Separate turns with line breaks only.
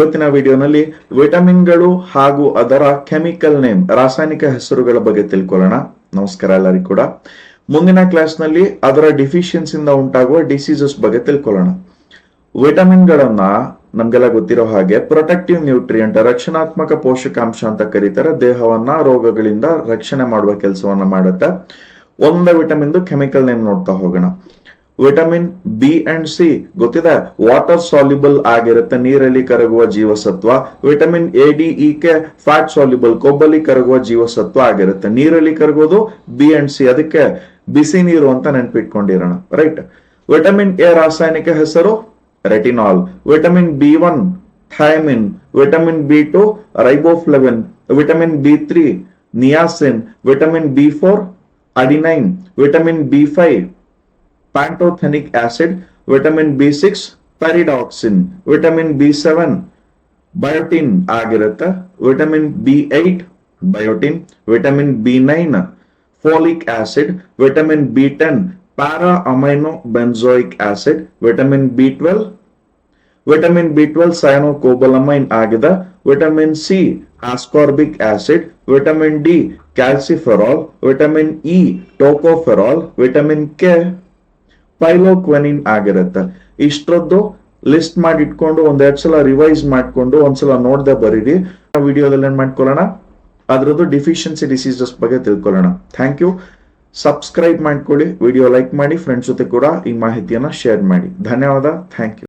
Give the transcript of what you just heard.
ಇವತ್ತಿನ ವಿಡಿಯೋನಲ್ಲಿ ವಿಟಮಿನ್ಗಳು ಹಾಗೂ ಅದರ ಕೆಮಿಕಲ್ ನೇಮ್ ರಾಸಾಯನಿಕ ಹೆಸರುಗಳ ಬಗ್ಗೆ ತಿಳ್ಕೊಳ್ಳೋಣ. ನಮಸ್ಕಾರ ಎಲ್ಲರಿಗೂ ಕೂಡ. ಮುಂದಿನ ಕ್ಲಾಸ್ ನಲ್ಲಿ ಅದರ ಡಿಫಿಷಿಯನ್ಸಿಯಿಂದ ಉಂಟಾಗುವ ಡಿಸೀಸಸ್ ಬಗ್ಗೆ ತಿಳ್ಕೊಳ್ಳೋಣ. ವಿಟಮಿನ್ಗಳನ್ನ ನಮ್ಗೆಲ್ಲ ಗೊತ್ತಿರೋ ಹಾಗೆ ಪ್ರೊಟೆಕ್ಟಿವ್ ನ್ಯೂಟ್ರಿಯೆಂಟ್ ರಕ್ಷಣಾತ್ಮಕ ಪೋಷಕಾಂಶ ಅಂತ ಕರೀತಾರೆ. ದೇಹವನ್ನ ರೋಗಗಳಿಂದ ರಕ್ಷಣೆ ಮಾಡುವ ಕೆಲಸವನ್ನ ಮಾಡುತ್ತೆ. ಒಂದೊಂದೇ ವಿಟಮಿನ್ ಕೆಮಿಕಲ್ ನೇಮ್ ನೋಡ್ತಾ ಹೋಗೋಣ. ವಿಟಮಿನ್ ಬಿ ಅಂಡ್ ಸಿ ಗೊತ್ತಿದೆ, ವಾಟರ್ ಸಾಲ್ಯುಬಲ್ ಆಗಿರುತ್ತೆ, ನೀರಲ್ಲಿ ಕರಗುವ ಜೀವಸತ್ವ. Vitamin A D E K fat soluble, ಕೊಬ್ಬಲ್ಲಿ ಕರಗುವ ಜೀವಸತ್ವ ಆಗಿರುತ್ತೆ. ನೀರಲ್ಲಿ ಕರಗೋದು ಬಿ ಅಂಡ್ ಸಿ, ಅದಕ್ಕೆ ಬಿಸಿ ನೀರು ಅಂತ ನೆನ್ಪಿಟ್ಕೊಂಡಿರೋಣ, ರೈಟ್. ವಿಟಮಿನ್ ಎ ರಾಸಾಯನಿಕ ಹೆಸರು retinol. Vitamin B one thiamine, vitamin B two riboflavin, vitamin B three niacin, vitamin B four adenine, vitamin B five pantothenic acid, vitamin B six pyridoxine, vitamin B seven biotin ಆಗಿರುತ್ತೆ, vitamin B eight biotin, vitamin B nine folic acid, vitamin B ten para amino benzoic acid, vitamin B twelve cyanocobalamin ಆಗಿದೆ, vitamin C ascorbic acid, vitamin D calciferol, vitamin E tocopherol, vitamin K phylloquinone ಆಗಿರುತ್ತೆ. ಇಷ್ಟರದ್ದು list ಮಾಡಿ ಇಟ್ಕೊಂಡು ಒಂದೆರಡು ಸಲ revise ಮಾಡ್ಕೊಂಡು ಒಂದ್ಸಲ ನೋಡ್ದೆ ಬರೀರಿ. ವಿಡಿಯೋದಲ್ಲಿ ಏನ್ ಮಾಡ್ಕೊಳ್ಳೋಣ, ಅದ್ರದ್ದು ಡಿಫಿಷಿಯನ್ಸಿ ಡಿಸೀಸಸ್ ಬಗ್ಗೆ ತಿಳ್ಕೊಳ್ಳೋಣ. Thank you. ಸಬ್ಸ್ಕ್ರೈಬ್ ಮಾಡ್ಕೊಳ್ಳಿ, ವಿಡಿಯೋ ಲೈಕ್ ಮಾಡಿ, ಫ್ರೆಂಡ್ಸ್ ಜೊತೆ ಕೂಡ ಈ ಮಾಹಿತಿಯನ್ನ ಶೇರ್ ಮಾಡಿ. ಧನ್ಯವಾದ. Thank you.